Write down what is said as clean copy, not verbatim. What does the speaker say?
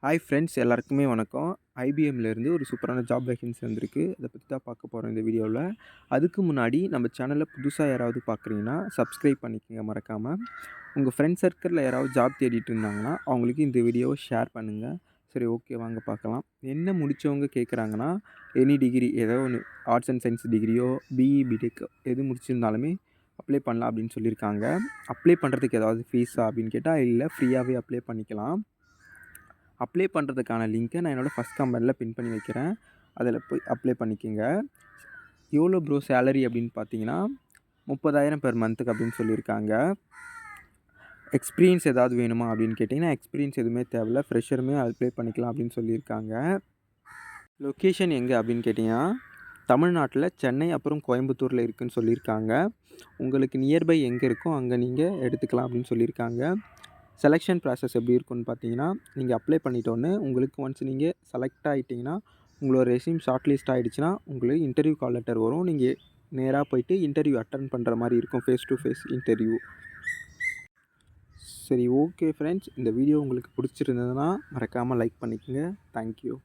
Hi friends, எல்லாருக்குமே வணக்கம். ஐபிஎம்லேருந்து ஒரு சூப்பரான ஜாப் வேகன்சி வந்திருக்கு. அத பத்தி தான் பார்க்க போறோம் இந்த வீடியோல. அதுக்கு முன்னாடி நம்ம சேனல புதுசா யாராவது பார்க்குறீங்கன்னா, சப்ஸ்கிரைப் பண்ணிக்கங்க மறக்காம. உங்க ஃப்ரெண்ட் சர்க்கிள்ல யாராவது ஜாப் தேடிட்டு இருந்தாங்கன்னா, அவங்களுக்கு இந்த வீடியோவ ஷேர் பண்ணுங்க. சரி, ஓகே, வாங்க பார்க்கலாம். என்ன முடிச்சவங்க கேட்குறாங்கன்னா, எனி டிகிரி ஏதோ ஒண்ணு ஆர்ட்ஸ் அண்ட் சயன்ஸ் டிகிரியோ, பிஇ, பிடெக் எது முடிச்சிருந்தாலுமே அப்ளை பண்ணலாம் அப்படின்னு சொல்லியிருக்காங்க. அப்ளை பண்ணுறதுக்கு ஏதாவது ஃபீஸா அப்படின்னு கேட்டா, இல்ல, ஃப்ரீயாவே அப்ளை பண்ணிக்கலாம். அப்ளை பண்ணுறதுக்கான லிங்க்கை நான் என்னோடய ஃபஸ்ட் கமெண்ட்டில் பின் பண்ணி வைக்கிறேன். அதில் போய் அப்ளை பண்ணிக்கங்க. எவ்வளோ ப்ரோ சேலரி அப்படின்னு பார்த்தீங்கன்னா, 30,000 பெர் மந்த்துக்கு அப்படின்னு சொல்லியிருக்காங்க. எக்ஸ்பீரியன்ஸ் ஏதாவது வேணுமா அப்படின்னு கேட்டிங்கன்னா, எக்ஸ்பீரியன்ஸ் எதுவுமே தேவையில்ல. ஃப்ரெஷருமே அப்ளை பண்ணிக்கலாம் அப்படின்னு சொல்லியிருக்காங்க. லொக்கேஷன் எங்கே அப்படின்னு கேட்டிங்கன்னா, தமிழ்நாட்டில் சென்னை அப்புறம் கோயம்புத்தூரில் இருக்குதுன்னு சொல்லியிருக்காங்க. உங்களுக்கு நியர்பை எங்கே இருக்கோ அங்கே நீங்கள் எடுத்துக்கலாம் அப்படின்னு சொல்லியிருக்காங்க. செலெக்ஷன் ப்ராசஸ் எப்படி இருக்குன்னு பார்த்தீங்கன்னா, நீங்கள் அப்ளை பண்ணிட்டோன்னே உங்களுக்கு ஒன்ஸ் நீங்கள் செலக்ட் ஆகிட்டிங்கன்னா, உங்களோட ரெஸ்யூம் ஷார்ட் லிஸ்ட் ஆகிடுச்சுன்னா, உங்களுக்கு இன்டர்வியூ கால் லெட்டர் வரும். நீங்கள் நேராக போயிட்டு இன்டர்வியூ அட்டெண்ட் பண்ணுற மாதிரி இருக்கும். Face to face interview. சரி, ஓகே ஃப்ரெண்ட்ஸ், இந்த வீடியோ உங்களுக்கு பிடிச்சிருந்ததுன்னா மறக்காமல் லைக் பண்ணிக்கோங்க. தேங்க்யூ.